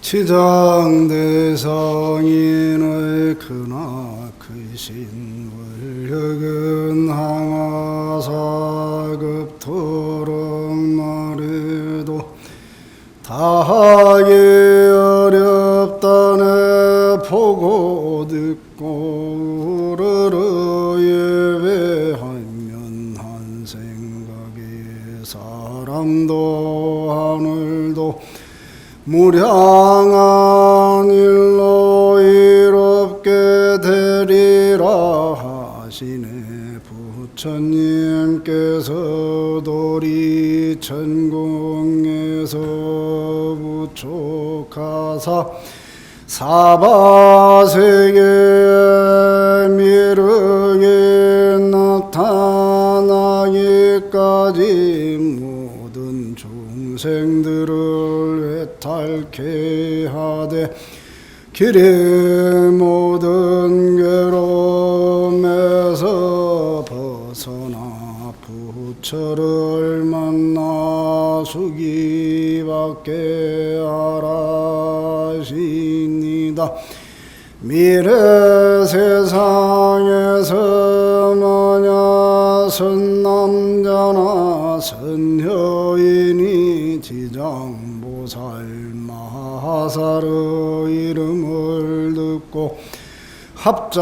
지장대성인의 크나크신 월력은 항아사급토록 말해도 다하기 어렵다네 보고 듣고 우러러 예배하면 한 생각에 사람도 하늘도 무량한 일로 이롭게 되리라 하시네. 부처님께서 도리 천궁에서 부촉하사 사바세계 미륵에 나타나기까지 모든 중생들을 해탈케 하되 길의 모든 괴로움에서 벗어나 부처를 만나 수기받게 하라시니다. 미래 세상에서 만약 선남자나 선여인이 지장보살 마하사의 이름을 듣고 합장하거나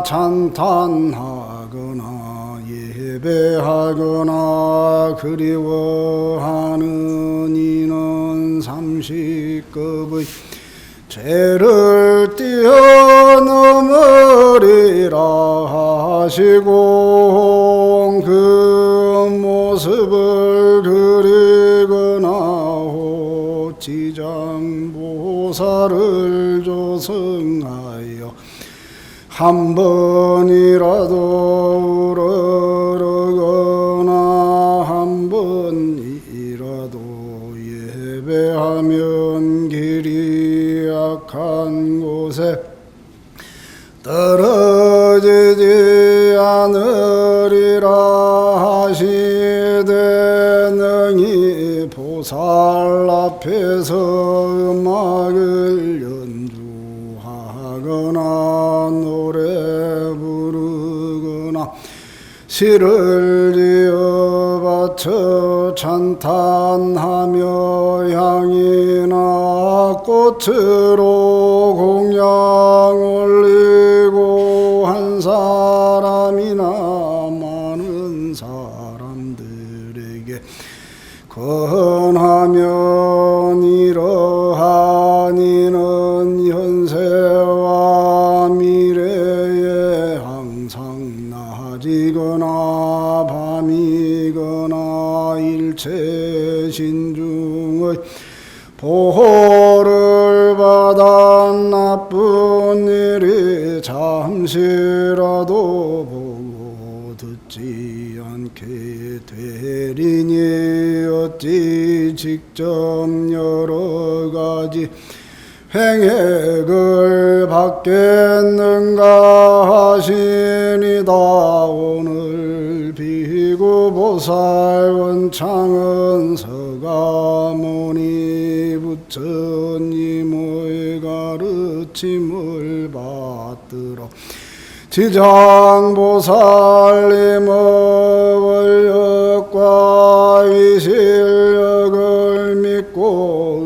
찬탄하거나 예배하거나 그리워하는 이는 30급의 죄를 뛰어넘으리라 하시고 그 모습을 그리거나 지장보살을 조성하여 한 번이라도 우러러거나 한 번이라도 예배하면 길이 약한 곳에 떨어지지 않으리라 하시되 능히 보살 앞에서 음악을 연주하거나 노래 부르거나 시를 지어 바쳐 찬탄하며 향이나 꽃으로 공양 올리고 한 사람이나 많은 사람들에게 권하면 이러한 이는 현세와 미래에 항상 낮이거나 밤이거나 일체 신중의 보호를 받아 나쁜 일이 잠시라도 보고 듣지 않게 되리니 어찌 직접 여러 가지 횡액을 받겠는가 하시니다. 오늘 비구보살 원창은 서가모니 부처님의 가르침을 받들어 지장보살님의 원력과 위실력을 믿고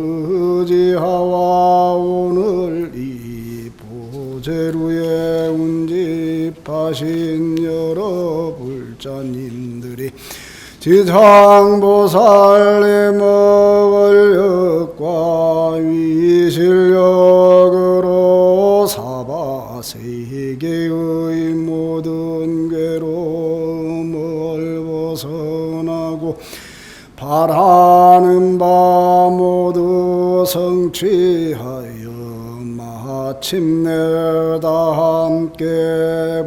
의지하와 오늘 이 보제루에 운집하신 여러 불자님들이 지장보살님의 원력과 위실력으로 사바세계의 모든 괴로움을 벗어나고 바라는 바 모두 성취하여 마침내 다 함께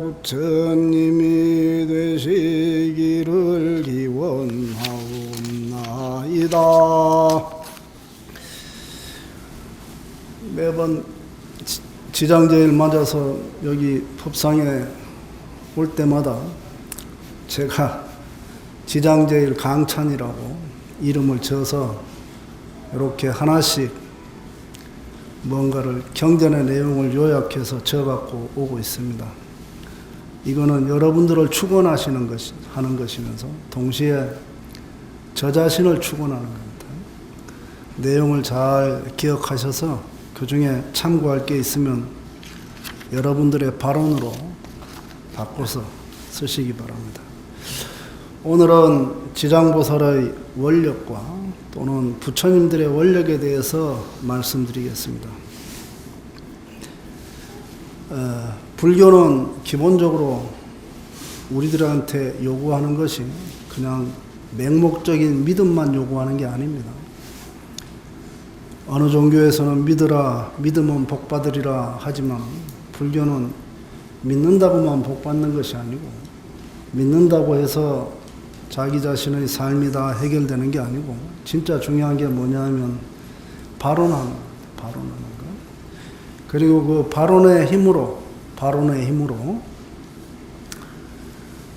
부처님이 되시기를 기원하옵나이다. 매번 지장제일 맞아서 여기 법상에 올 때마다 제가 지장제일 강찬이라고 이름을 지어서 이렇게 하나씩 뭔가를 경전의 내용을 요약해서 적어갖고 오고 있습니다. 이거는 여러분들을 축원하시는 하는 것이면서 동시에 저 자신을 축원하는 겁니다. 내용을 잘 기억하셔서 그 중에 참고할 게 있으면 여러분들의 발언으로 바꿔서 쓰시기 바랍니다. 오늘은 지장보살의 원력과 또는 부처님들의 원력에 대해서 말씀드리겠습니다. 불교는 기본적으로 우리들한테 요구하는 것이 그냥 맹목적인 믿음만 요구하는 게 아닙니다. 어느 종교에서는 믿으라, 믿으면 복받으리라 하지만 불교는 믿는다고만 복받는 것이 아니고 믿는다고 해서 자기 자신의 삶이 다 해결되는 게 아니고 진짜 중요한 게 뭐냐 하면 발언하는 것. 그리고 그 발언의 힘으로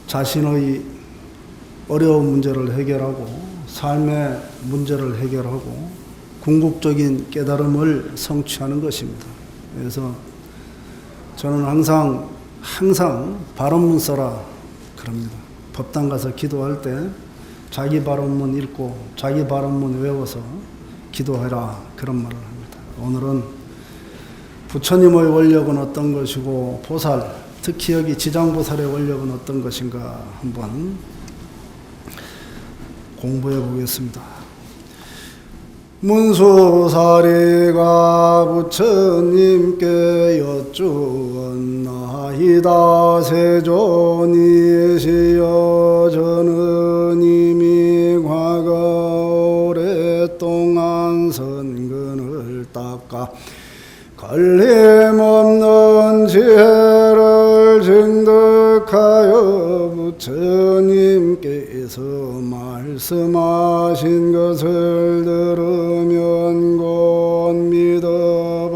자신의 어려운 문제를 해결하고 삶의 문제를 해결하고 궁극적인 깨달음을 성취하는 것입니다. 그래서 저는 항상 발언문 써라 그럽니다. 법당 가서 기도할 때 자기 발언문 읽고 자기 발언문 외워서 기도해라 그런 말을 합니다. 오늘은 부처님의 원력은 어떤 것이고 보살, 특히 여기 지장보살의 원력은 어떤 것인가 한번 공부해 보겠습니다. 문수사리가 부처님께 여쭈었나이다. 세존이시여 저는 이미 과거 오랫동안 선근을 닦아 걸림없는 지혜를 증득하여 부처님께서 말씀하신 것을 들으면 곧 믿어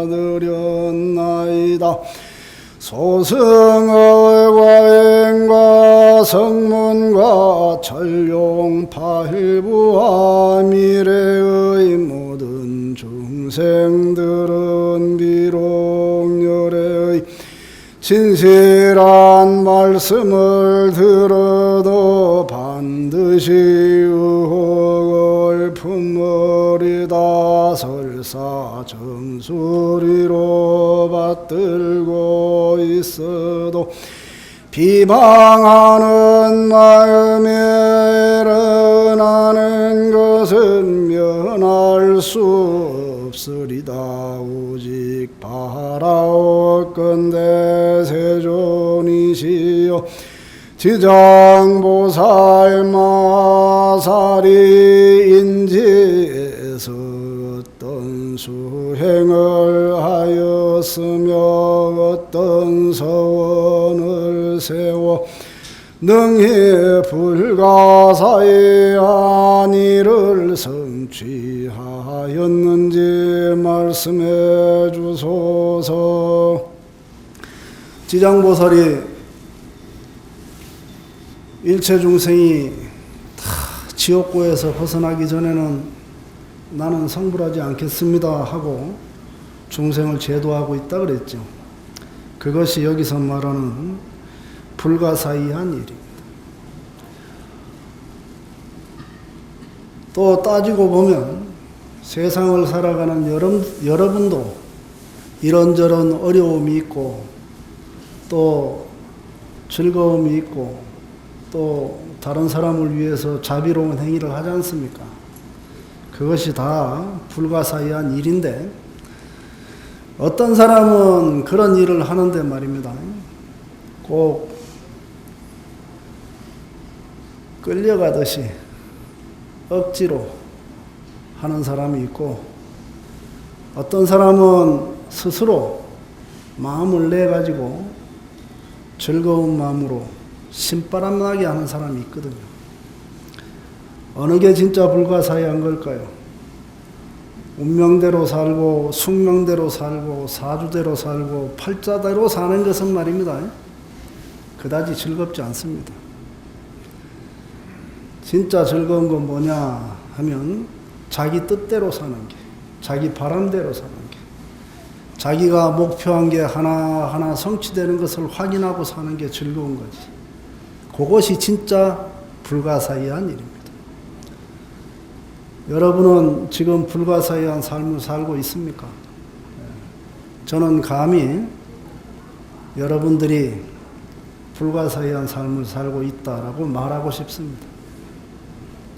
받아들였나이다. 소승의 과행과 성문과 전용 팔부와 미래의 모든 중생들은 비록 열의 진실한 말씀을 들어도 반드시 의혹을 품으리다. 설사 정수리로 받들고 있어도 비방하는 마음에 일어나는 것은 면할 수 없으리다. 오직 바라옵건대 세존이시여 지장보살 마사리 인지에서 어떤 수행을 하였으며 어떤 서원을 세워 능히 불가사의한 일을 성취하였는지 말씀해 주소서. 지장보살이 일체 중생이 다 지옥고에서 벗어나기 전에는 나는 성불하지 않겠습니다 하고 중생을 제도하고 있다 그랬죠. 그것이 여기서 말하는 불가사의한 일입니다. 또 따지고 보면 세상을 살아가는 여러분도 이런저런 어려움이 있고 또 즐거움이 있고 또 다른 사람을 위해서 자비로운 행위를 하지 않습니까? 그것이 다 불가사의한 일인데 어떤 사람은 그런 일을 하는데 말입니다. 꼭 끌려가듯이 억지로 하는 사람이 있고 어떤 사람은 스스로 마음을 내가지고 즐거운 마음으로 신바람나게 하는 사람이 있거든요. 어느 게 진짜 불가사의한 걸까요? 운명대로 살고 숙명대로 살고 사주대로 살고 팔자대로 사는 것은 말입니다. 그다지 즐겁지 않습니다. 진짜 즐거운 건 뭐냐 하면 자기 뜻대로 사는 게, 자기 바람대로 사는 게, 자기가 목표한 게 하나하나 성취되는 것을 확인하고 사는 게 즐거운 거지. 그것이 진짜 불가사의한 일입니다. 여러분은 지금 불가사의한 삶을 살고 있습니까? 저는 감히 여러분들이 불가사의한 삶을 살고 있다라고 말하고 싶습니다.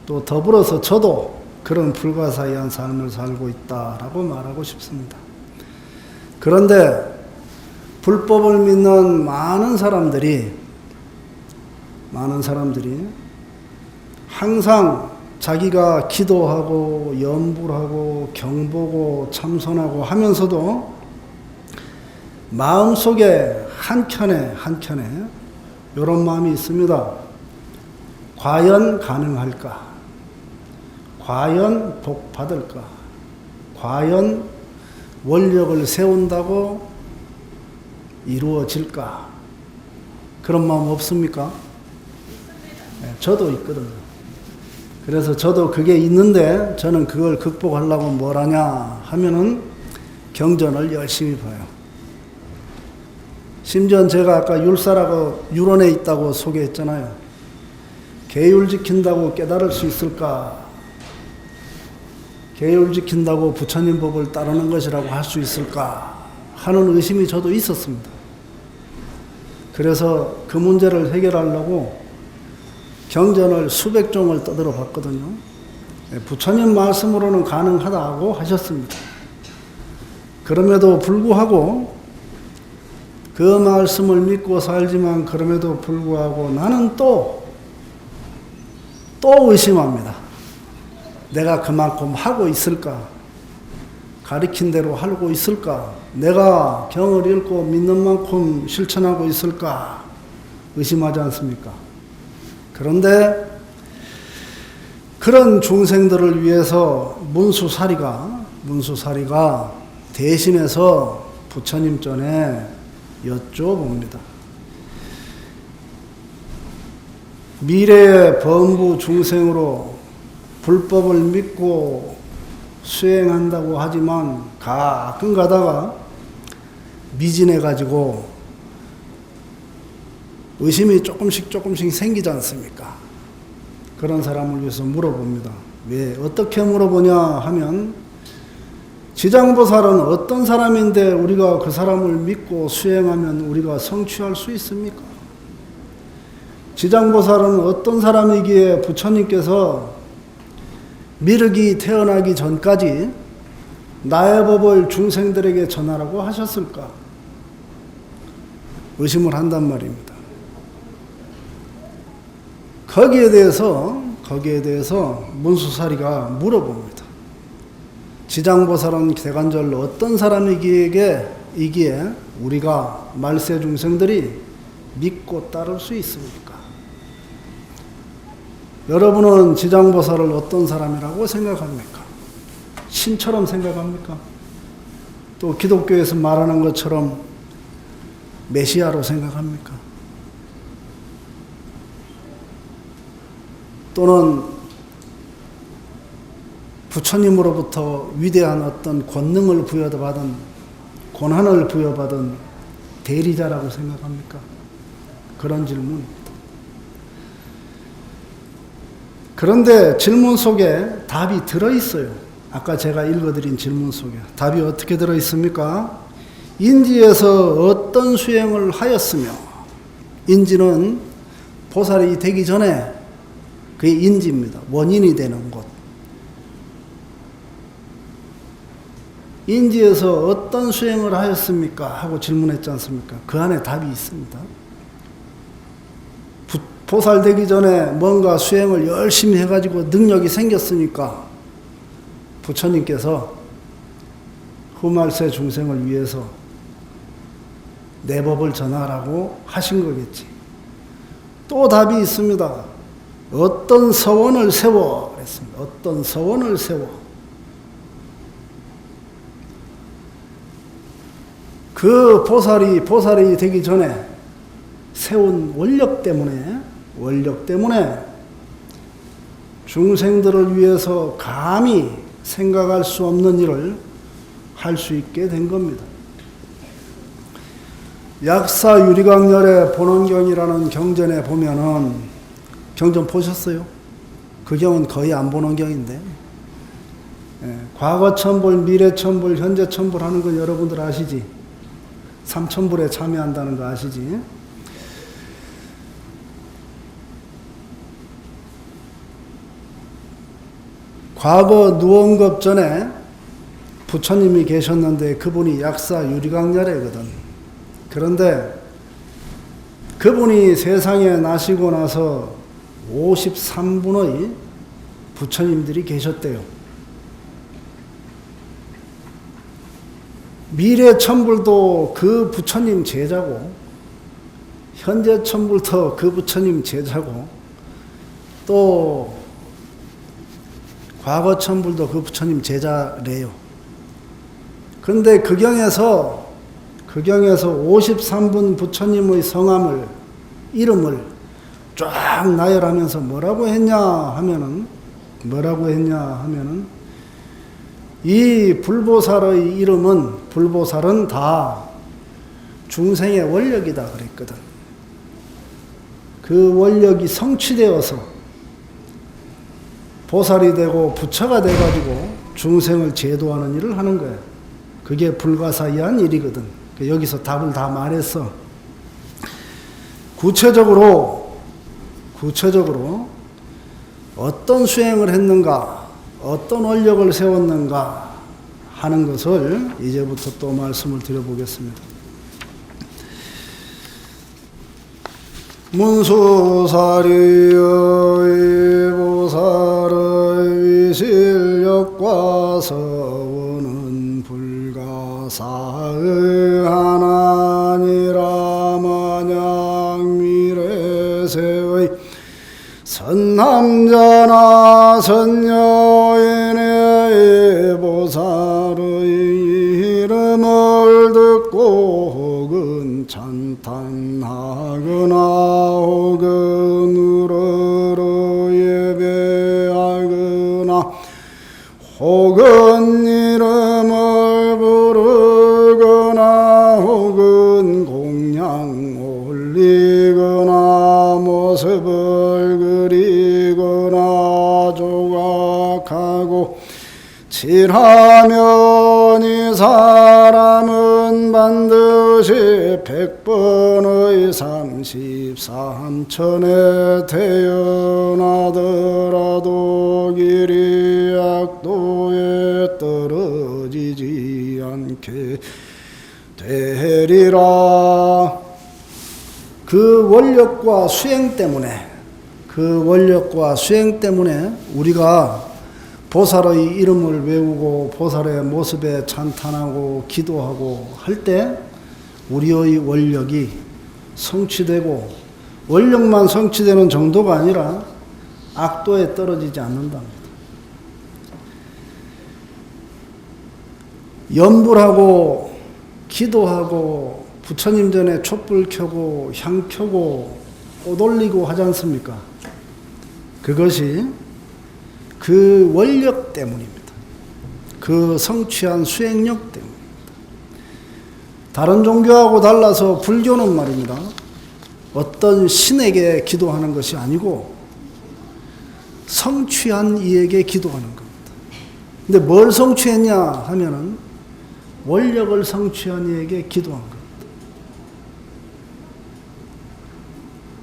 또 더불어서 저도 그런 불가사의한 삶을 살고 있다라고 말하고 싶습니다. 그런데 불법을 믿는 많은 사람들이 항상 자기가 기도하고 염불하고 경보고 참선하고 하면서도 마음속에 한켠에 이런 마음이 있습니다. 과연 가능할까? 과연 복 받을까? 과연 원력을 세운다고 이루어질까? 그런 마음 없습니까? 네, 저도 있거든요. 그래서 저도 그게 있는데 저는 그걸 극복하려고 뭘 하냐 하면은 경전을 열심히 봐요. 심지어 제가 아까 율사라고 율원에 있다고 소개했잖아요. 계율 지킨다고 깨달을 수 있을까? 계율 지킨다고 부처님 법을 따르는 것이라고 할 수 있을까? 하는 의심이 저도 있었습니다. 그래서 그 문제를 해결하려고 경전을 수백 종을 떠들어 봤거든요. 부처님 말씀으로는 가능하다고 하셨습니다. 그럼에도 불구하고 그 말씀을 믿고 살지만 그럼에도 불구하고 나는 또 의심합니다. 내가 그만큼 하고 있을까? 가르친 대로 하고 있을까? 내가 경을 읽고 믿는 만큼 실천하고 있을까? 의심하지 않습니까? 그런데 그런 중생들을 위해서 문수사리가 대신해서 부처님 전에 여쭤봅니다. 미래의 범부 중생으로 불법을 믿고 수행한다고 하지만 가끔 가다가 미진해가지고 의심이 조금씩 생기지 않습니까? 그런 사람을 위해서 물어봅니다. 왜? 어떻게 물어보냐 하면 지장보살은 어떤 사람인데 우리가 그 사람을 믿고 수행하면 우리가 성취할 수 있습니까? 지장보살은 어떤 사람이기에 부처님께서 미륵이 태어나기 전까지 나의 법을 중생들에게 전하라고 하셨을까? 의심을 한단 말입니다. 거기에 대해서 문수사리가 물어봅니다. 지장보살은 대관절 어떤 사람이기에 우리가 말세 중생들이 믿고 따를 수 있습니까? 여러분은 지장보살을 어떤 사람이라고 생각합니까? 신처럼 생각합니까? 또 기독교에서 말하는 것처럼 메시아로 생각합니까? 또는 부처님으로부터 위대한 어떤 권능을 부여받은, 권한을 부여받은 대리자라고 생각합니까? 그런 질문입니다. 그런데 질문 속에 답이 들어있어요. 아까 제가 읽어드린 질문 속에 답이 어떻게 들어있습니까? 인지에서 어떤 수행을 하였으며, 인지는 보살이 되기 전에 그게 인지입니다. 원인이 되는 곳. 인지에서 어떤 수행을 하였습니까? 하고 질문했지 않습니까? 그 안에 답이 있습니다. 보살 되기 전에 뭔가 수행을 열심히 해가지고 능력이 생겼으니까 부처님께서 후말세 중생을 위해서 내 법을 전하라고 하신 거겠지. 또 답이 있습니다. 어떤 서원을 세워 그랬습니다. 어떤 서원을 세워. 그 보살이 되기 전에 세운 원력 때문에 중생들을 위해서 감히 생각할 수 없는 일을 할 수 있게 된 겁니다. 약사 유리강렬의 본원경이라는 경전에 보면은, 경전 보셨어요? 그 경은 거의 안 보는 경인데, 과거 천불, 미래 천불, 현재 천불 하는 건 여러분들 아시지? 삼천불에 참여한다는 거 아시지? 과거 누원급 전에 부처님이 계셨는데 그분이 약사 유리강렬이거든. 그런데 그분이 세상에 나시고 나서 53분의 부처님들이 계셨대요. 미래 천불도 그 부처님 제자고, 현재 천불도 그 부처님 제자고, 또 과거 천불도 그 부처님 제자래요. 그런데 그 경에서 53분 부처님의 성함을, 이름을 쫙 나열하면서 뭐라고 했냐 하면은 이 불보살의 이름은, 불보살은 다 중생의 원력이다 그랬거든. 그 원력이 성취되어서 보살이 되고 부처가 돼가지고 중생을 제도하는 일을 하는 거예요. 그게 불가사의한 일이거든. 여기서 답을 다 말했어. 구체적으로 어떤 수행을 했는가, 어떤 원력을 세웠는가 하는 것을 이제부터 또 말씀을 드려보겠습니다. 문수사리의 보살의 위실력과 서원은 불가사의 하나니라 마냥 미래세의 선남자나 선여인의 보살의 이름을 듣고 혹은 찬탄하거나 혹은 우러러 예배하거나 혹은 이름을 부르거나 혹은 공양 올리거나 모습을 그리거나 조각하고 칠하면 이 사람은 반드시 100번의 33천에 태어나더라도 길이 악도에 떨어지지 않게 되리라. 그 원력과 수행 때문에 우리가 보살의 이름을 외우고 보살의 모습에 찬탄하고 기도하고 할 때 우리의 원력이 성취되고, 원력만 성취되는 정도가 아니라 악도에 떨어지지 않는답니다. 염불하고 기도하고 부처님 전에 촛불 켜고 향 켜고 꽃 올리고 하지 않습니까? 그것이 그 원력 때문입니다. 그 성취한 수행력 때문입니다. 다른 종교하고 달라서 불교는 말입니다, 어떤 신에게 기도하는 것이 아니고 성취한 이에게 기도하는 겁니다. 근데 뭘 성취했냐 하면은 원력을 성취한 이에게 기도한 겁니다.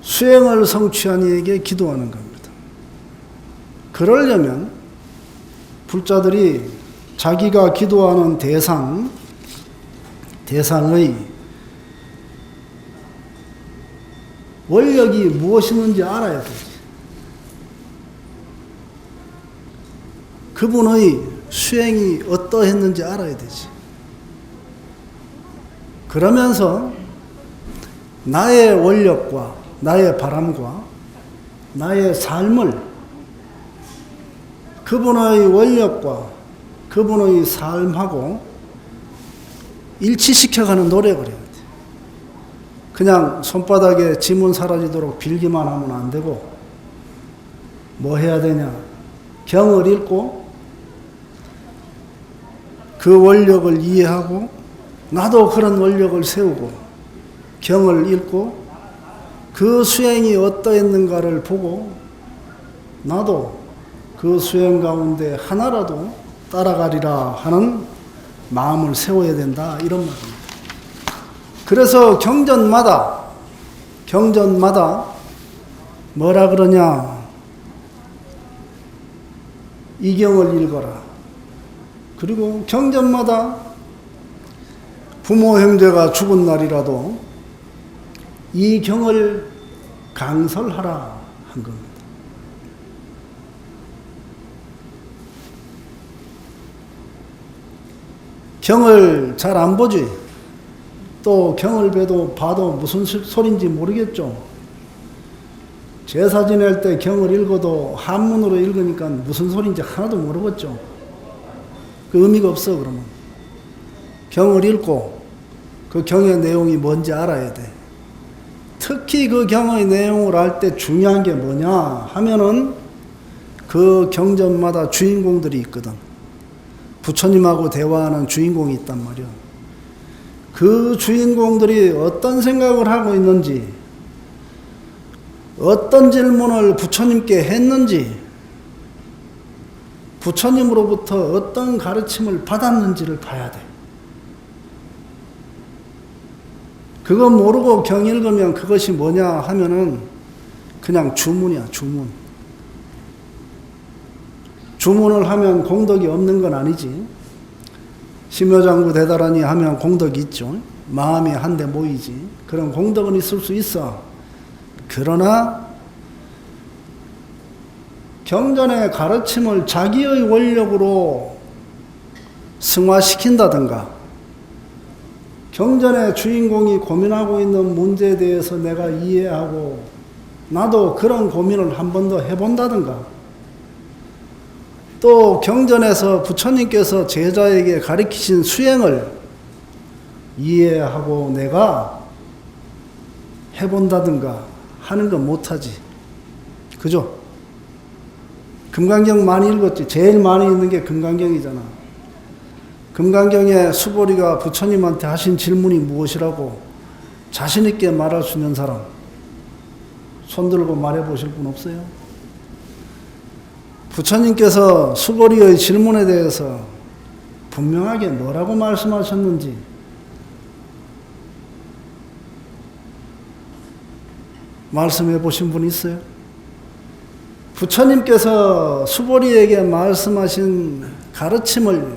수행을 성취한 이에게 기도하는 겁니다. 그러려면 불자들이 자기가 기도하는 대상의 원력이 무엇이는지 알아야 되지. 그분의 수행이 어떠했는지 알아야 되지. 그러면서 나의 원력과 나의 바람과 나의 삶을 그분의 원력과 그분의 삶하고 일치시켜가는 노력을 해야 돼. 그냥 손바닥에 지문 사라지도록 빌기만 하면 안 되고, 뭐 해야 되냐? 경을 읽고 그 원력을 이해하고 나도 그런 원력을 세우고 경을 읽고 그 수행이 어떠했는가를 보고 나도 그 수행 가운데 하나라도 따라가리라 하는 마음을 세워야 된다, 이런 말입니다. 그래서 경전마다 뭐라 그러냐, 이 경을 읽어라. 그리고 경전마다 부모 형제가 죽은 날이라도 이 경을 강설하라 한 겁니다. 경을 잘 안 보지. 또 경을 봐도 무슨 소린지 모르겠죠. 제사 지낼 때 경을 읽어도 한문으로 읽으니까 무슨 소린지 하나도 모르겠죠. 그 의미가 없어. 그러면 경을 읽고 그 경의 내용이 뭔지 알아야 돼. 특히 그 경의 내용을 알 때 중요한 게 뭐냐 하면은 그 경전마다 주인공들이 있거든. 부처님하고 대화하는 주인공이 있단 말이야. 그 주인공들이 어떤 생각을 하고 있는지, 어떤 질문을 부처님께 했는지, 부처님으로부터 어떤 가르침을 받았는지를 봐야 돼. 그거 모르고 경 읽으면 그것이 뭐냐 하면은 그냥 주문이야, 주문. 주문을 하면 공덕이 없는 건 아니지. 심여장구 대다라니 하면 공덕이 있죠. 마음이 한데 모이지. 그런 공덕은 있을 수 있어. 그러나 경전의 가르침을 자기의 원력으로 승화시킨다든가, 경전의 주인공이 고민하고 있는 문제에 대해서 내가 이해하고 나도 그런 고민을 한 번 더 해본다든가, 또 경전에서 부처님께서 제자에게 가르치신 수행을 이해하고 내가 해본다든가 하는 건 못하지. 그죠? 금강경 많이 읽었지. 제일 많이 읽는 게 금강경이잖아. 금강경에 수보리가 부처님한테 하신 질문이 무엇이라고 자신 있게 말할 수 있는 사람 손 들고 말해 보실 분 없어요? 부처님께서 수보리의 질문에 대해서 분명하게 뭐라고 말씀하셨는지 말씀해 보신 분 있어요? 부처님께서 수보리에게 말씀하신 가르침을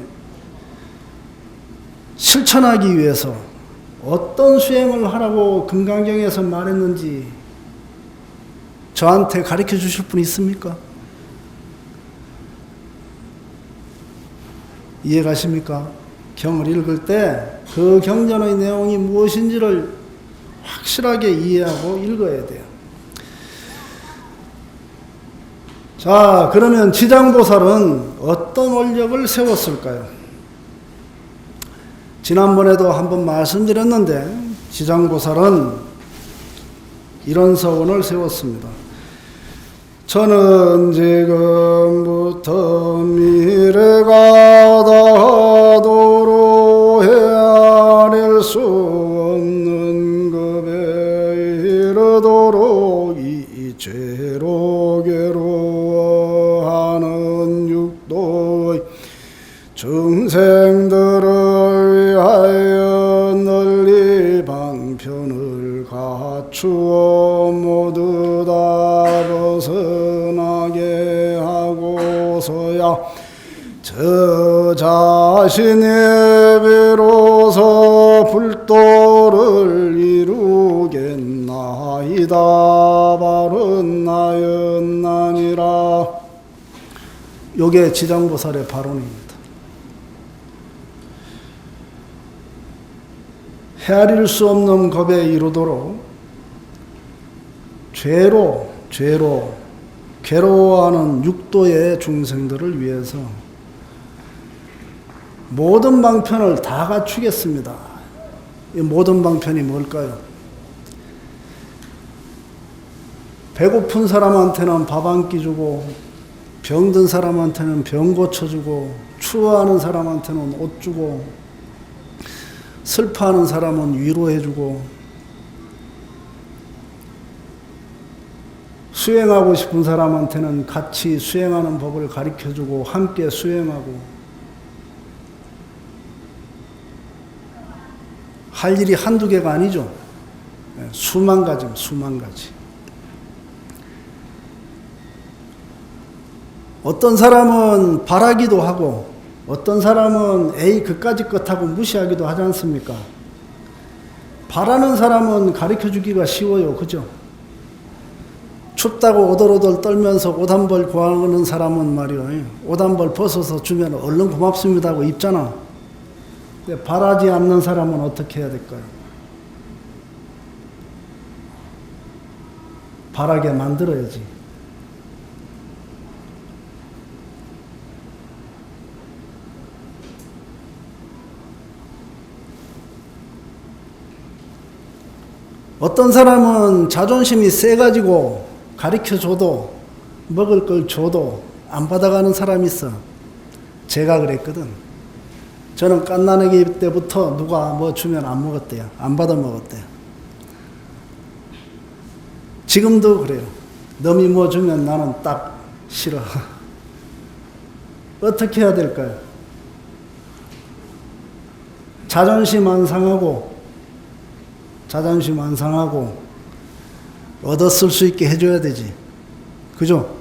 실천하기 위해서 어떤 수행을 하라고 금강경에서 말했는지 저한테 가르쳐 주실 분 있습니까? 이해 가십니까? 경을 읽을 때 그 경전의 내용이 무엇인지를 확실하게 이해하고 읽어야 돼요. 자, 그러면 지장보살은 어떤 원력을 세웠을까요? 지난번에도 한번 말씀드렸는데 지장보살은 이런 서원을 세웠습니다. 저는 지금부터 미래가 닿도록 헤아릴 수 없는 급에 이르도록 이 죄로 괴로워하는 육도의 중생들을 위하여 널리 방편을 갖추어 모두 다 벗어나게 하고서야 저 자신이 비로소 불도를 이루겠나이다. 바른 나였나니라. 요게 지장보살의 발언입니다. 헤아릴 수 없는 겁에 이르도록 죄로 괴로워하는 육도의 중생들을 위해서 모든 방편을 다 갖추겠습니다. 이 모든 방편이 뭘까요? 배고픈 사람한테는 밥 한 끼 주고 병든 사람한테는 병 고쳐주고, 추워하는 사람한테는 옷 주고, 슬퍼하는 사람은 위로해주고, 수행하고 싶은 사람한테는 같이 수행하는 법을 가르쳐주고 함께 수행하고, 할 일이 한두 개가 아니죠. 수만 가지입니다. 수만 가지. 어떤 사람은 바라기도 하고 어떤 사람은 에이 그까짓 것하고 무시하기도 하지 않습니까? 바라는 사람은 가르쳐주기가 쉬워요. 그죠? 춥다고 오돌오돌 떨면서 옷 한 벌 구하는 사람은 말이요, 옷 한 벌 벗어서 주면 얼른 고맙습니다 하고 입잖아. 근데 바라지 않는 사람은 어떻게 해야 될까요? 바라게 만들어야지. 어떤 사람은 자존심이 세가지고 가르쳐줘도 먹을 걸 줘도 안 받아가는 사람이 있어. 제가 그랬거든. 저는 갓난아기 때부터 누가 뭐 주면 안 먹었대요. 안 받아 먹었대요. 지금도 그래요. 남이 뭐 주면 나는 딱 싫어. 어떻게 해야 될까요? 자존심 안 상하고 얻었을 수 있게 해줘야 되지. 그죠?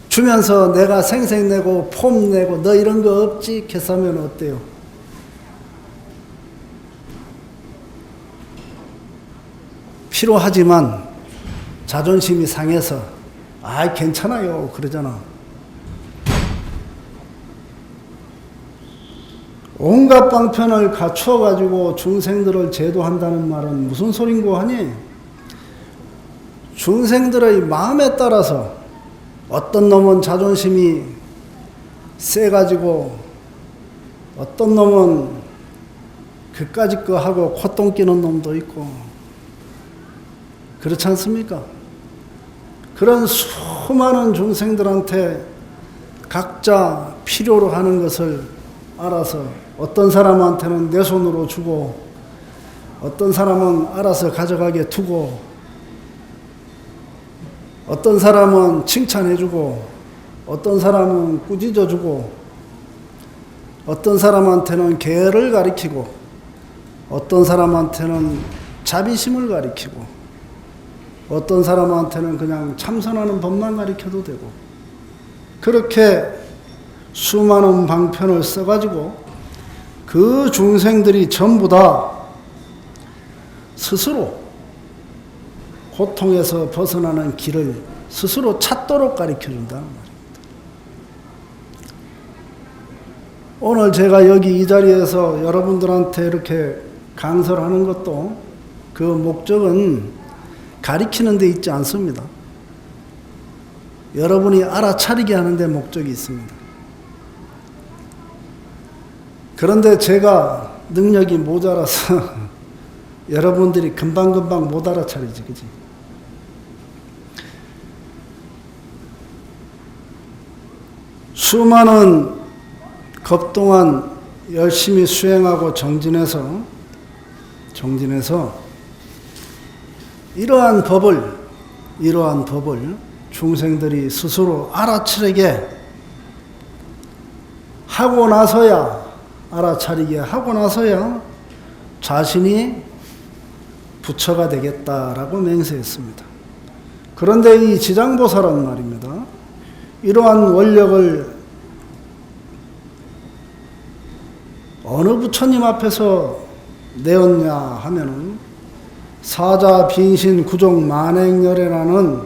주면서 내가 생색내고 폼내고 너 이런 거 없지? 캐서면 어때요? 필요하지만 자존심이 상해서 아이 괜찮아요 그러잖아. 온갖 방편을 갖추어 가지고 중생들을 제도한다는 말은 무슨 소린고 하니? 중생들의 마음에 따라서 어떤 놈은 자존심이 세가지고 어떤 놈은 그까짓 거 하고 콧똥 끼는 놈도 있고 그렇지 않습니까? 그런 수많은 중생들한테 각자 필요로 하는 것을 알아서 어떤 사람한테는 내 손으로 주고 어떤 사람은 알아서 가져가게 두고 어떤 사람은 칭찬해주고 어떤 사람은 꾸짖어주고 어떤 사람한테는 계를 가리키고 어떤 사람한테는 자비심을 가리키고 어떤 사람한테는 그냥 참선하는 법만 가리켜도 되고 그렇게 수많은 방편을 써가지고 그 중생들이 전부 다 스스로 고통에서 벗어나는 길을 스스로 찾도록 가르쳐준다는 말입니다. 오늘 제가 여기 이 자리에서 여러분들한테 이렇게 강설을 하는 것도 그 목적은 가르치는 데 있지 않습니다. 여러분이 알아차리게 하는 데 목적이 있습니다. 그런데 제가 능력이 모자라서 여러분들이 금방금방 못 알아차리지, 그지? 수많은 겁 동안 열심히 수행하고 정진해서 이러한 법을 중생들이 스스로 알아차리게 하고 나서야 알아차리게 하고 나서야 자신이 부처가 되겠다라고 맹세했습니다. 그런데 이 지장보살은 말입니다. 이러한 원력을 어느 부처님 앞에서 내었냐 하면은 사자 빈신 구종 만행열애라는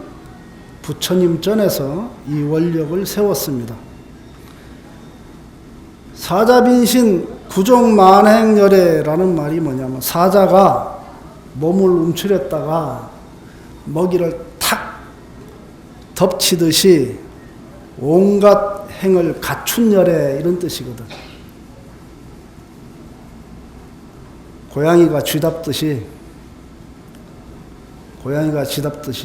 부처님 전에서 이 원력을 세웠습니다. 사자 빈신 구종 만행열애라는 말이 뭐냐면 사자가 몸을 움츠렸다가 먹이를 탁 덮치듯이 온갖 행을 갖춘 열애 이런 뜻이거든. 고양이가 쥐답듯이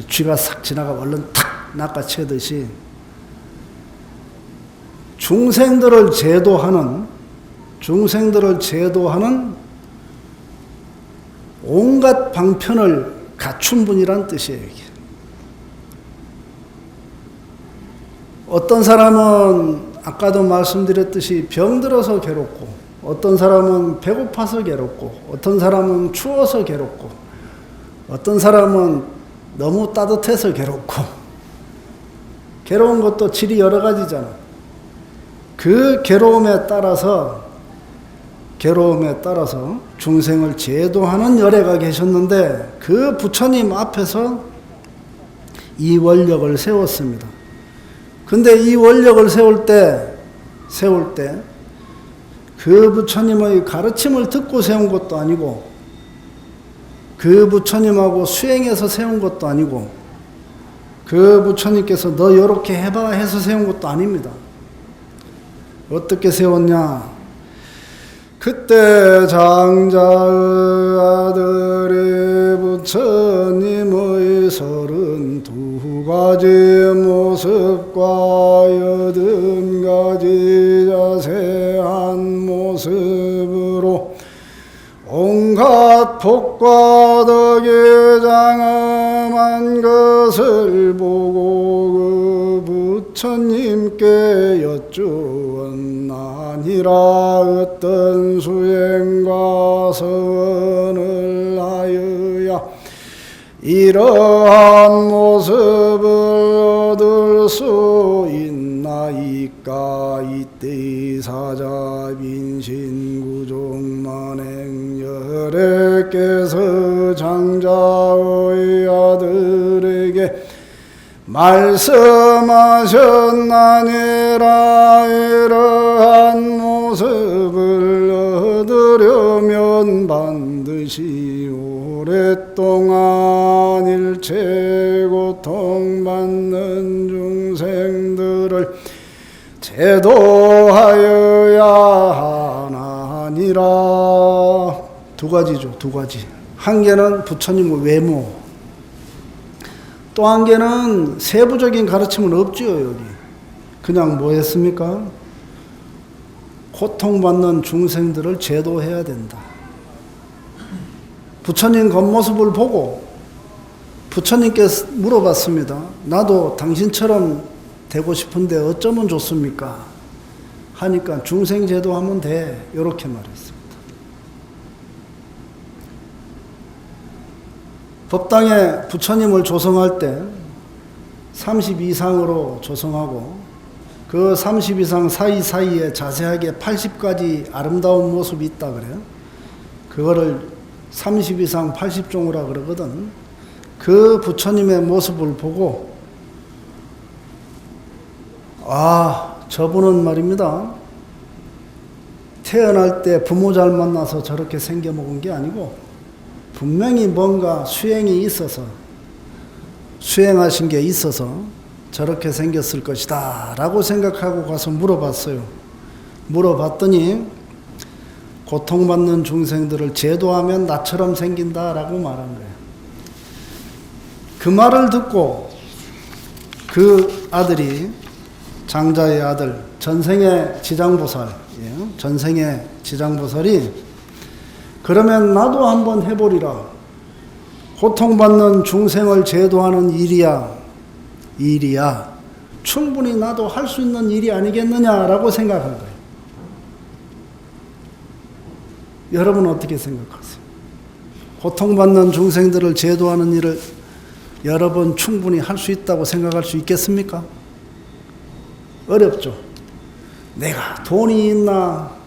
쥐가 싹 지나가 얼른 탁 낚아채듯이 중생들을 제도하는 온갖 방편을 갖춘 분이란 뜻이에요. 이게. 어떤 사람은 아까도 말씀드렸듯이 병들어서 괴롭고, 어떤 사람은 배고파서 괴롭고, 어떤 사람은 추워서 괴롭고, 어떤 사람은 너무 따뜻해서 괴롭고, 괴로운 것도 질이 여러 가지잖아. 그 괴로움에 따라서 중생을 제도하는 열애가 계셨는데, 그 부처님 앞에서 이 원력을 세웠습니다. 근데 이 원력을 세울 때 그 부처님의 가르침을 듣고 세운 것도 아니고, 그 부처님하고 수행해서 세운 것도 아니고, 그 부처님께서 너 요렇게 해봐 해서 세운 것도 아닙니다. 어떻게 세웠냐? 그때 장자의 아들이 부처님의 32가지 모습과 80가지 자세한 모습으로 온갖 복과 덕에 장엄한 것을 보고 그 부처님께 여쭈었나니라. 어떤 수행과 서원을 하여야 이러한 모습을 얻을 수 있나이까. 이때 사자 빈신구종만행열애께서 장자의 아들에게 말씀하셨나니라. 이러한 모습을 얻으려면 반드시 오랫동안 일체 고통받는 중생들을 제도하여야 하나니라. 두 가지죠, 두 가지. 한 개는 부처님의 외모, 또 한 개는 세부적인 가르침은 없지요. 여기 그냥 뭐 했습니까? 고통받는 중생들을 제도해야 된다. 부처님 겉모습을 보고 부처님께서 물어봤습니다. 나도 당신처럼 되고 싶은데 어쩌면 좋습니까? 하니까 중생 제도하면 돼, 이렇게 말했습니다. 법당에 부처님을 조성할 때 32상으로 조성하고, 그 32상 사이사이에 자세하게 80가지 아름다운 모습이 있다 그래요. 그거를 32상 80종이라 그러거든. 그 부처님의 모습을 보고, 아, 저분은 말입니다, 태어날 때 부모 잘 만나서 저렇게 생겨먹은 게 아니고 분명히 뭔가 수행이 있어서, 수행하신 게 있어서 저렇게 생겼을 것이다 라고 생각하고 가서 물어봤어요. 물어봤더니 고통받는 중생들을 제도하면 나처럼 생긴다 라고 말한 거예요. 그 말을 듣고 그 아들이, 장자의 아들, 전생의 지장보살이에요. 전생의 지장보살이 그러면 나도 한번 해보리라. 고통받는 중생을 제도하는 일이야. 충분히 나도 할 수 있는 일이 아니겠느냐라고 생각한 거예요. 여러분 어떻게 생각하세요? 고통받는 중생들을 제도하는 일을 여러분 충분히 할 수 있다고 생각할 수 있겠습니까? 어렵죠. 내가 돈이 있나?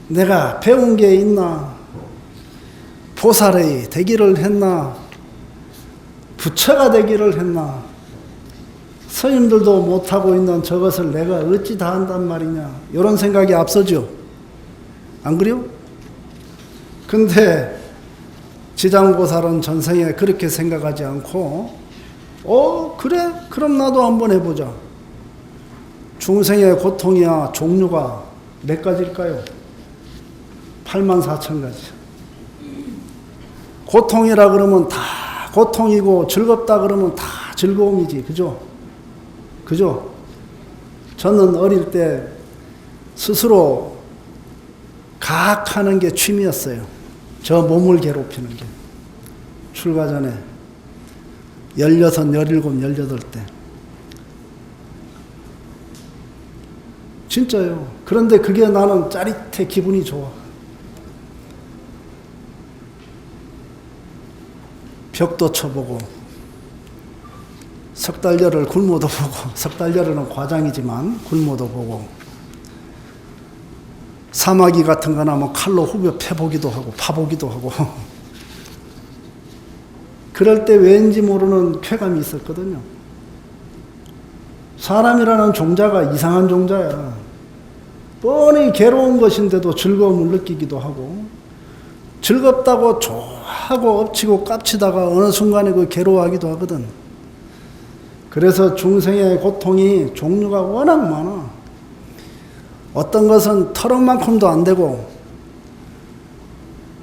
내가 배운 게 있나? 보살이 되기를 했나? 부처가 되기를 했나? 스님들도 못하고 있는 저것을 내가 어찌 다 한단 말이냐? 이런 생각이 앞서죠. 안 그래요? 근데 지장보살은 전생에 그렇게 생각하지 않고, 그래? 그럼 나도 한번 해보자. 중생의 고통이야 종류가 몇 가지일까요? 84,000가지. 고통이라 그러면 다 고통이고, 즐겁다 그러면 다 즐거움이지. 그죠? 저는 어릴 때 스스로 가학하는 게 취미였어요. 저 몸을 괴롭히는 게. 출가 전에 16, 17, 18때. 진짜요. 그런데 그게 나는 짜릿해, 기분이 좋아. 벽도 쳐보고 석달려를 굶어도 보고, 석달려는 과장이지만 굶어도 보고, 사마귀 같은 거 나면 칼로 후벼 패보기도 하고 파보기도 하고 그럴 때 왠지 모르는 쾌감이 있었거든요. 사람이라는 종자가 이상한 종자야. 뻔히 괴로운 것인데도 즐거움을 느끼기도 하고, 즐겁다고 좋아하고 엎치고 깝치다가 어느 순간에 그 괴로워하기도 하거든. 그래서 중생의 고통이 종류가 워낙 많아. 어떤 것은 터럭만큼도 안 되고,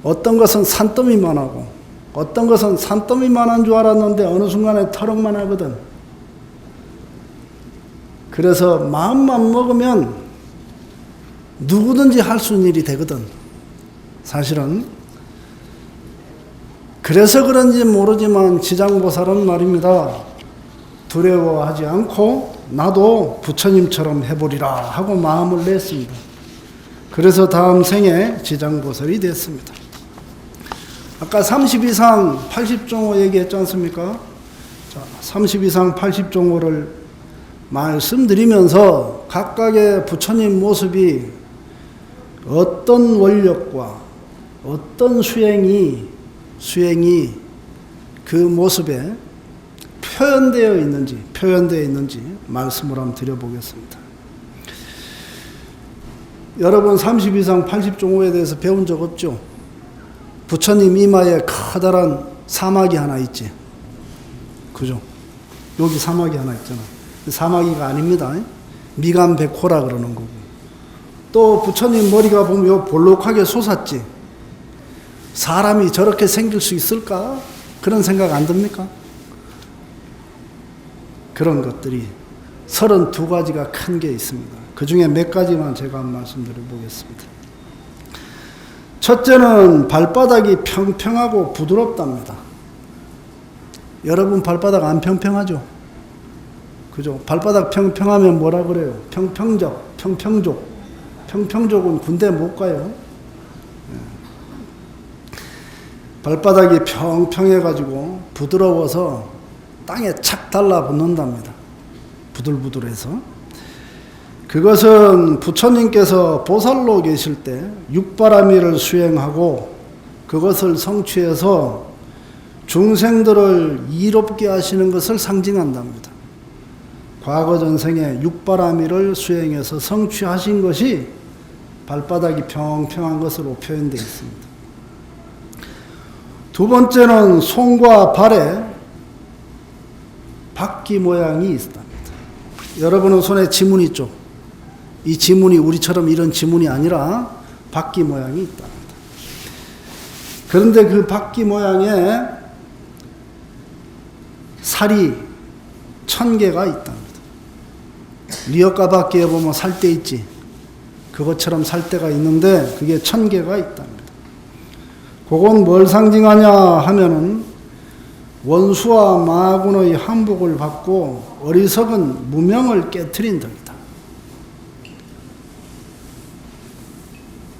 어떤 것은 산더미만 하고, 어떤 것은 산더미만 한 줄 알았는데 어느 순간에 터럭만 하거든. 그래서 마음만 먹으면 누구든지 할 수 있는 일이 되거든. 사실은. 그래서 그런지 모르지만 지장보살은 말입니다. 두려워하지 않고 나도 부처님처럼 해보리라 하고 마음을 냈습니다. 그래서 다음 생에 지장보살이 됐습니다. 아까 32상 80종호 얘기했지 않습니까? 자, 32상 80종호를 말씀드리면서 각각의 부처님 모습이 어떤 원력과 어떤 수행이 그 모습에 표현되어 있는지 말씀을 한번 드려보겠습니다. 여러분 32상 80종호에 대해서 배운 적 없죠? 부처님 이마에 커다란 사마귀 하나 있지? 그죠? 여기 사마귀 하나 있잖아. 사마귀가 아닙니다. 미간백호라 그러는 거고. 또 부처님 머리가 보면 요 볼록하게 솟았지? 사람이 저렇게 생길 수 있을까? 그런 생각 안 듭니까? 그런 것들이 32가지가 큰 게 있습니다. 그 중에 몇 가지만 제가 말씀드려 보겠습니다. 첫째는 발바닥이 평평하고 부드럽답니다. 여러분 발바닥 안 평평하죠? 그죠? 발바닥 평평하면 뭐라 그래요? 평평족은 군대 못 가요. 발바닥이 평평해가지고 부드러워서 땅에 착 달라붙는답니다. 부들부들해서. 그것은 부처님께서 보살로 계실 때 육바라밀을 수행하고 그것을 성취해서 중생들을 이롭게 하시는 것을 상징한답니다. 과거 전생에 육바라밀을 수행해서 성취하신 것이 발바닥이 평평한 것으로 표현되어 있습니다. 두 번째는 손과 발에 바퀴 모양이 있답니다. 여러분은 손에 지문 있죠? 이 지문이 우리처럼 이런 지문이 아니라 바퀴 모양이 있답니다. 그런데 그 바퀴 모양에 살이 1000개가 있답니다. 리어카 바퀴에 보면 살대 있지? 그것처럼 살대가 있는데 그게 1000개가 있답니다. 그건 뭘 상징하냐 하면은 원수와 마군의 한복을 받고 어리석은 무명을 깨트린답니다.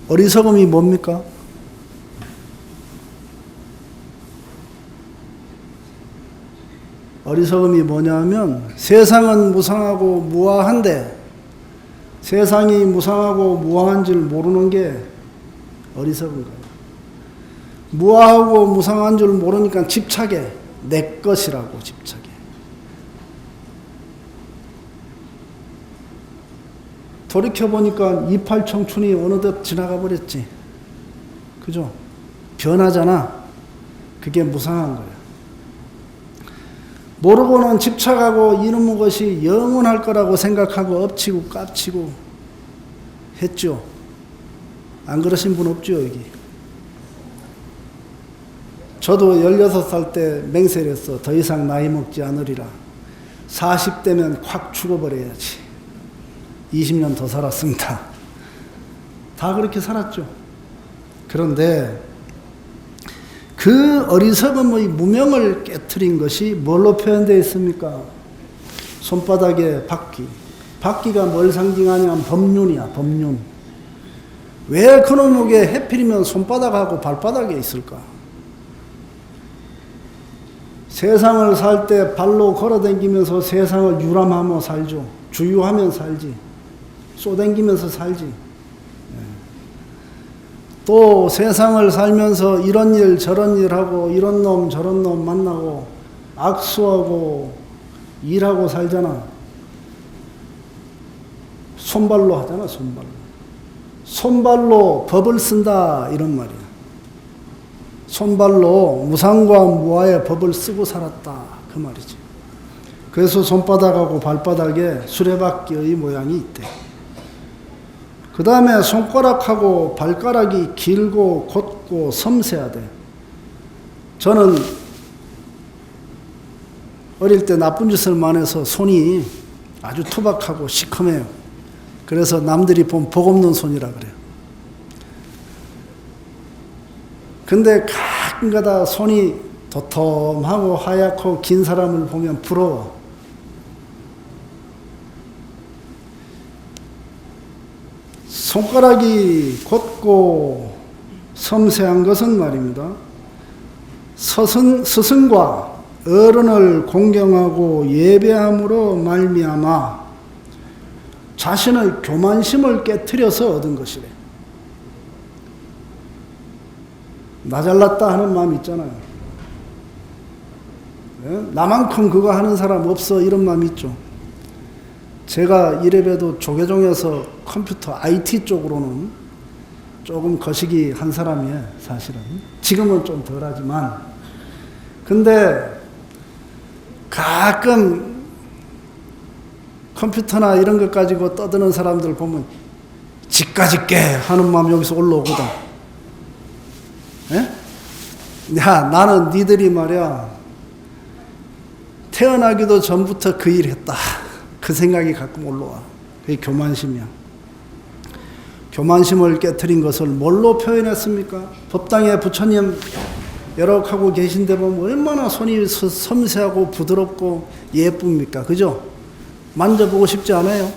어리석음이 뭡니까? 어리석음이 뭐냐면 세상은 무상하고 무아한데 세상이 무상하고 무아한 줄 모르는 게 어리석은 거예요. 무아하고 무상한 줄 모르니까 집착해. 내 것이라고 집착해. 돌이켜보니까 이팔 청춘이 어느덧 지나가 버렸지. 그죠? 변하잖아. 그게 무상한 거야. 모르고는 집착하고 이놈의 것이 영원할 거라고 생각하고 엎치고 깝치고 했죠. 안 그러신 분 없죠, 여기? 저도 16살 때 맹세를 했어. 더 이상 나이 먹지 않으리라. 40대면 확 죽어버려야지. 20년 더 살았습니다. 다 그렇게 살았죠. 그런데 그 어리석음의 무명을 깨트린 것이 뭘로 표현되어 있습니까? 손바닥에 바퀴. 바퀴가 뭘 상징하냐면 법륜이야, 법륜. 왜 그놈에게 하필이면 손바닥하고 발바닥에 있을까? 세상을 살 때 발로 걸어다니면서 세상을 유람하며 살죠. 주유하며 살지. 쏘댕기면서 살지. 또 세상을 살면서 이런 일 저런 일 하고 이런 놈 저런 놈 만나고 악수하고 일하고 살잖아. 손발로 하잖아, 손발로. 손발로 법을 쓴다, 이런 말이야. 손발로 무상과 무아의 법을 쓰고 살았다, 그 말이지. 그래서 손바닥하고 발바닥에 수레바퀴의 모양이 있대. 그 다음에 손가락하고 발가락이 길고 곧고 섬세하대. 저는 어릴 때 나쁜 짓을 많이 해서 손이 아주 투박하고 시커매요. 그래서 남들이 보면 복 없는 손이라 그래요. 근데 가끔가다 손이 도톰하고 하얗고 긴 사람을 보면 부러워. 손가락이 곧고 섬세한 것은 말입니다. 스승과 어른을 공경하고 예배함으로 말미암아 자신의 교만심을 깨트려서 얻은 것이래. 나 잘났다 하는 마음 있잖아요. 나만큼 그거 하는 사람 없어, 이런 마음 있죠. 제가 이래봬도 조계종에서 컴퓨터 IT 쪽으로는 조금 거시기 한 사람이에요, 사실은. 지금은 좀 덜하지만. 근데 가끔 컴퓨터나 이런 것 가지고 떠드는 사람들 보면 지까짓게 하는 마음 여기서 올라오거든. 예? 야, 나는 니들이 말이야, 태어나기도 전부터 그 일 했다. 그 생각이 가끔 올라와. 그게 교만심이야. 교만심을 깨트린 것을 뭘로 표현했습니까? 법당에 부처님 여러 하고 계신데 보면 얼마나 손이 섬세하고 부드럽고 예쁩니까? 그죠? 만져보고 싶지 않아요?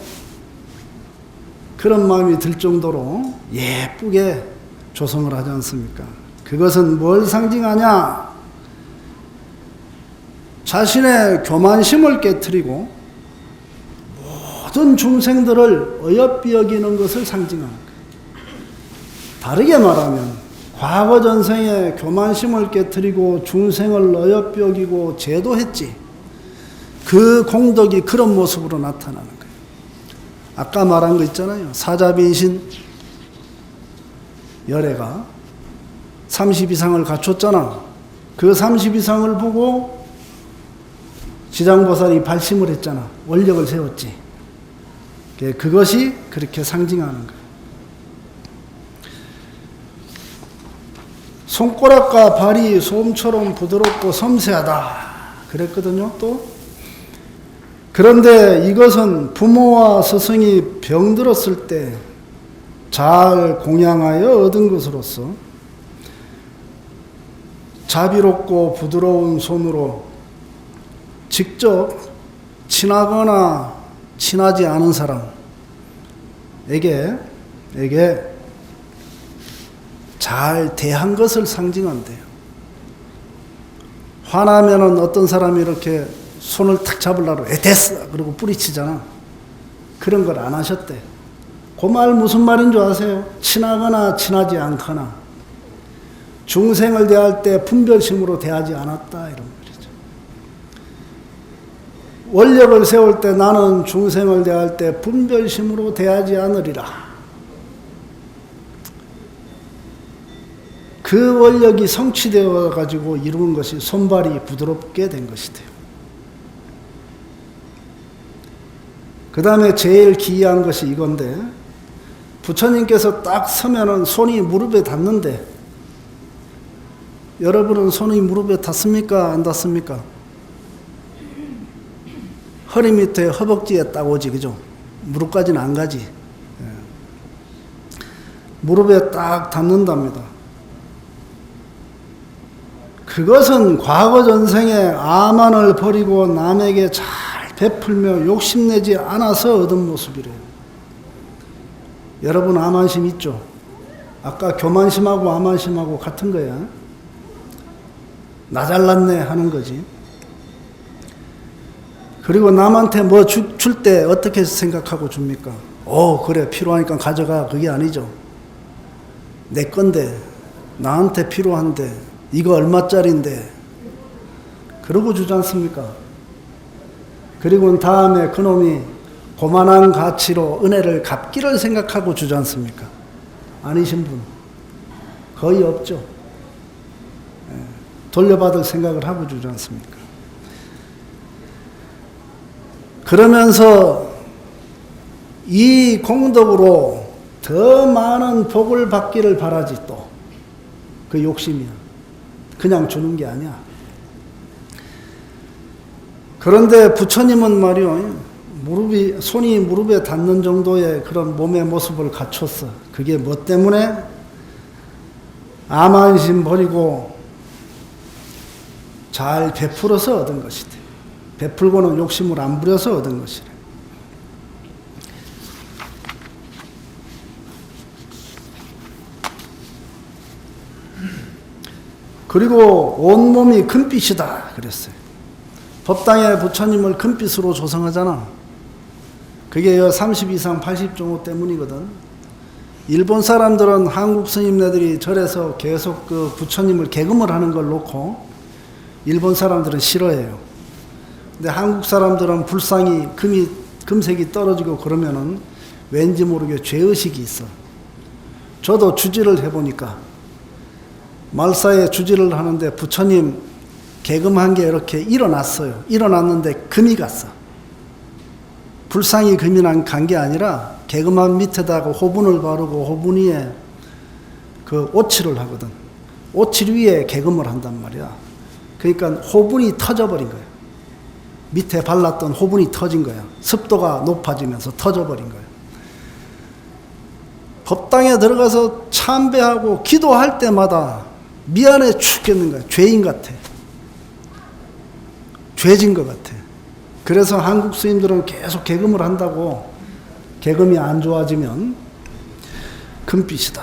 그런 마음이 들 정도로 예쁘게 조성을 하지 않습니까? 그것은 뭘 상징하냐? 자신의 교만심을 깨트리고 모든 중생들을 어여삐 여기는 것을 상징하는 거예요. 다르게 말하면 과거 전생에 교만심을 깨트리고 중생을 어여삐 여기고 제도했지. 그 공덕이 그런 모습으로 나타나는 거예요. 아까 말한 거 있잖아요. 사자빈신 열애가 30 이상을 갖췄잖아. 그 30 이상을 보고 지장보살이 발심을 했잖아. 원력을 세웠지. 그것이 그렇게 상징하는 거예요. 손가락과 발이 솜처럼 부드럽고 섬세하다 그랬거든요. 또 그런데 이것은 부모와 스승이 병들었을 때 잘 공양하여 얻은 것으로서 자비롭고 부드러운 손으로 직접 친하거나 친하지 않은 사람에게 잘 대한 것을 상징한대요. 화나면은 어떤 사람이 이렇게 손을 탁 잡으려고 됐어! 그러고 뿌리치잖아. 그런 걸 안 하셨대. 그 말 무슨 말인 줄 아세요? 친하거나 친하지 않거나 중생을 대할 때 분별심으로 대하지 않았다, 이런 말이죠. 원력을 세울 때 나는 중생을 대할 때 분별심으로 대하지 않으리라. 그 원력이 성취되어 가지고 이룬 것이 손발이 부드럽게 된 것이돼요. 그 다음에 제일 기이한 것이 이건데, 부처님께서 딱 서면은 손이 무릎에 닿는데, 여러분은 손이 무릎에 닿습니까? 안 닿습니까? 허리 밑에 허벅지에 딱 오지, 그죠? 무릎까지는 안 가지. 예. 무릎에 딱 닿는답니다. 그것은 과거 전생에 암만을 버리고 남에게 잘 베풀며 욕심내지 않아서 얻은 모습이래요. 여러분 암안심 있죠? 아까 교만심하고 암안심하고 같은 거야. 나 잘났네 하는 거지. 그리고 남한테 뭐 줄 때 어떻게 생각하고 줍니까? 그래 필요하니까 가져가. 그게 아니죠. 내 건데 나한테 필요한데 이거 얼마짜린데 그러고 주지 않습니까? 그리고 다음에 그놈이 고만한 가치로 은혜를 갚기를 생각하고 주지 않습니까? 아니신 분 거의 없죠. 돌려받을 생각을 하고 주지 않습니까? 그러면서 이 공덕으로 더 많은 복을 받기를 바라지 또. 그 욕심이야. 그냥 주는 게 아니야. 그런데 부처님은 말이요. 손이 무릎에 닿는 정도의 그런 몸의 모습을 갖췄어. 그게 뭐 때문에? 암안심 버리고 잘 베풀어서 얻은 것이다. 베풀고는 욕심을 안 부려서 얻은 것이래. 그리고 온몸이 금빛이다 그랬어요. 법당에 부처님을 금빛으로 조성하잖아. 그게 30 이상 80종호 때문이거든. 일본 사람들은 한국 스님네들이 절에서 계속 그 부처님을 계금을 하는 걸 놓고 일본 사람들은 싫어해요. 근데 한국 사람들은 불상이 금색이 떨어지고 그러면은 왠지 모르게 죄의식이 있어. 저도 주지를 해보니까 말사에 주지를 하는데 부처님 계금한 게 이렇게 일어났어요. 일어났는데 금이 갔어. 불상이 금이 간 게 아니라 계금한 밑에다가 호분을 바르고 호분 위에 그 오칠을 하거든. 오칠 위에 계금을 한단 말이야. 그러니까 호분이 터져버린 거야. 밑에 발랐던 호분이 터진 거야. 습도가 높아지면서 터져버린 거야. 법당에 들어가서 참배하고 기도할 때마다 미안해 죽겠는 거야. 죄인 같아. 죄진 것 같아. 그래서 한국 스님들은 계속 계금을 한다고. 계금이 안 좋아지면 금빛이다.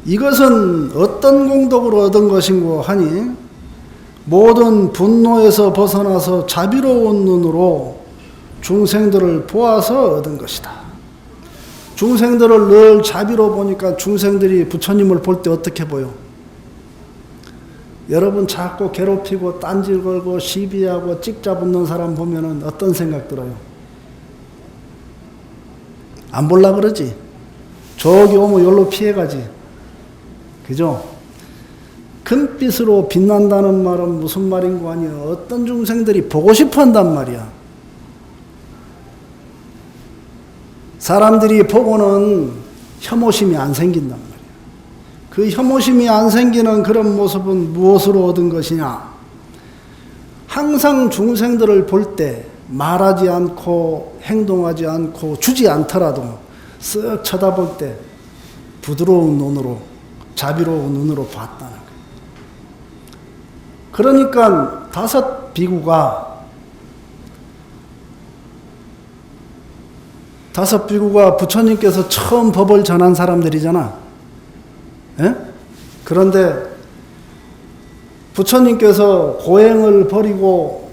이것은 어떤 공덕으로 얻은 것인고 하니 모든 분노에서 벗어나서 자비로운 눈으로 중생들을 보아서 얻은 것이다. 중생들을 늘 자비로 보니까 중생들이 부처님을 볼 때 어떻게 보여? 여러분 자꾸 괴롭히고 딴질 걸고 시비하고 찍잡는 사람 보면은 어떤 생각 들어요? 안 볼라 그러지? 저기 오면 여기로 피해가지. 그죠? 금빛으로 빛난다는 말은 무슨 말인 거 아니야? 어떤 중생들이 보고 싶어 한단 말이야. 사람들이 보고는 혐오심이 안 생긴단 말이야. 그 혐오심이 안 생기는 그런 모습은 무엇으로 얻은 것이냐? 항상 중생들을 볼 때 말하지 않고 행동하지 않고 주지 않더라도 쓱 쳐다볼 때 부드러운 눈으로 자비로운 눈으로 봤다는 거예요. 그러니까 5 비구가 부처님께서 처음 법을 전한 사람들이잖아. 예? 그런데 부처님께서 고행을 버리고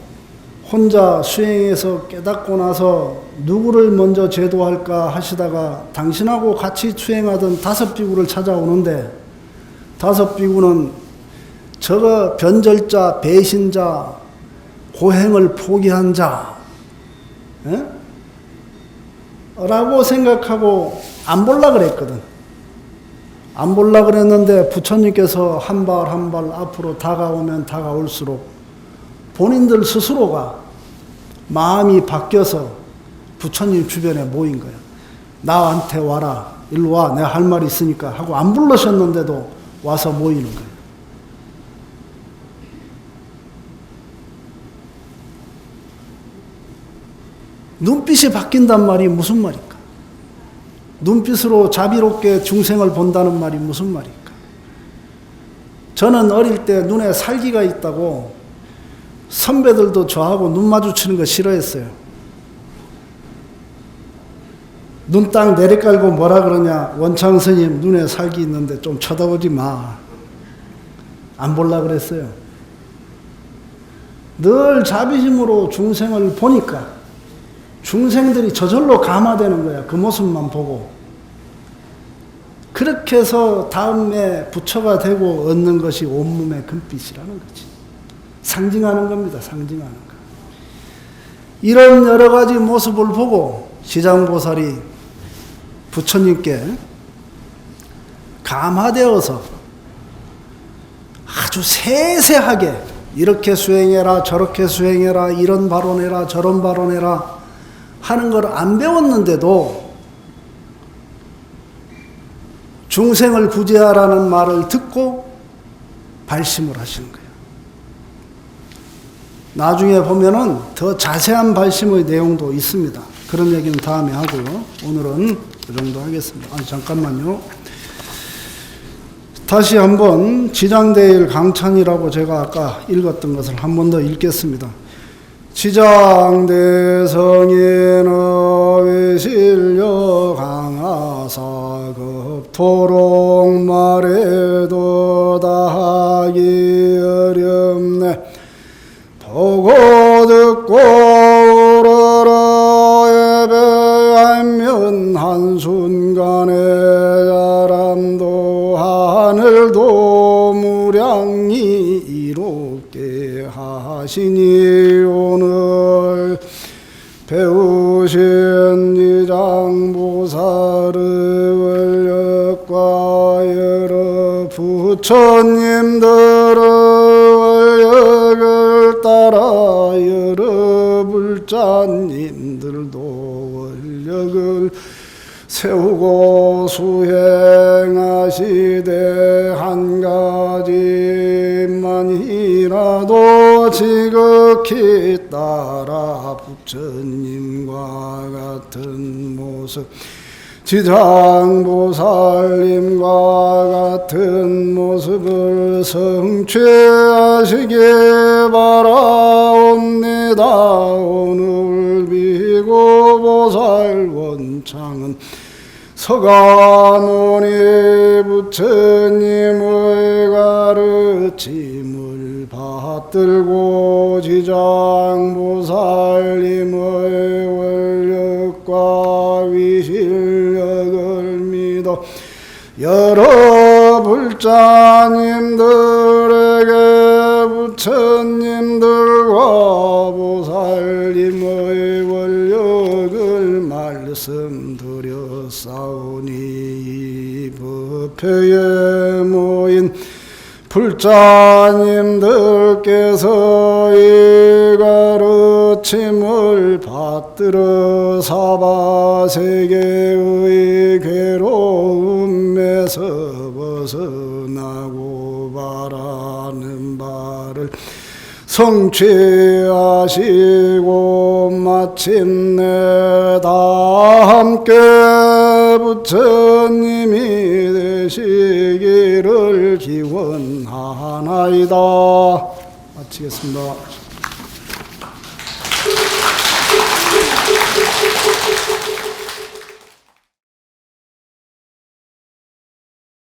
혼자 수행해서 깨닫고 나서 누구를 먼저 제도할까 하시다가 당신하고 같이 수행하던 5 비구를 찾아오는데 5 비구는 저거 변절자, 배신자, 고행을 포기한 자, 예? 라고 생각하고 안 볼라 그랬거든. 안 볼라 그랬는데 부처님께서 한 발 한 발 앞으로 다가오면 다가올수록 본인들 스스로가 마음이 바뀌어서 부처님 주변에 모인 거야. 나한테 와라. 일로 와. 내가 할 말이 있으니까 하고 안 불러셨는데도 와서 모이는 거야. 눈빛이 바뀐단 말이 무슨 말일까? 눈빛으로 자비롭게 중생을 본다는 말이 무슨 말일까? 저는 어릴 때 눈에 살기가 있다고 선배들도 저하고 눈 마주치는 거 싫어했어요. 눈 딱 내리깔고 뭐라 그러냐? 원창 스님 눈에 살기 있는데 좀 쳐다보지 마. 안 볼라 그랬어요. 늘 자비심으로 중생을 보니까 중생들이 저절로 감화되는 거야. 그 모습만 보고. 그렇게 해서 다음에 부처가 되고 얻는 것이 온몸의 금빛이라는 거지. 상징하는 겁니다. 상징하는 거. 이런 여러 가지 모습을 보고 시장보살이 부처님께 감화되어서 아주 세세하게 이렇게 수행해라 저렇게 수행해라 이런 발언해라 저런 발언해라 하는 걸 안 배웠는데도 중생을 구제하라는 말을 듣고 발심을 하시는 거예요. 나중에 보면은 더 자세한 발심의 내용도 있습니다. 그런 얘기는 다음에 하고요. 오늘은 그 정도 하겠습니다. 잠깐만요. 다시 한번 지장대일 강찬이라고 제가 아까 읽었던 것을 한 번 더 읽겠습니다. 지장대성인의 외실려 강하사급 도록 말해도 다하기 어렵네. 보고 듣고 우러러 예배하면 한순간에 자람도 하늘도 무량히 이롭게 하시니 오늘 배우신 이장보살의 원력과 여러 부처님들의 원력을 따라 여러 불자님들도 원력을 세우고 수행하시되 한 가지만이라도 지극히 따라 부처님과 같은 모습 지장보살님과 같은 모습을 성취하시기 바라옵니다. 오늘 비고보살 원창은 서가모니 부처님의 가르침을 받들고 지장보살님의 원력과 위실력을 믿어 여러 불자님들에게 부처님들과 보살님의 원력을 말씀드렸사오니 이 법회에 모인 불자님들께서 이 가르침을 받들어 사바세계의 괴로움에서 벗어나고 바라는 바를 성취하시고 마침내 다 함께 부처님이 되시기를 기원하나이다. 마치겠습니다.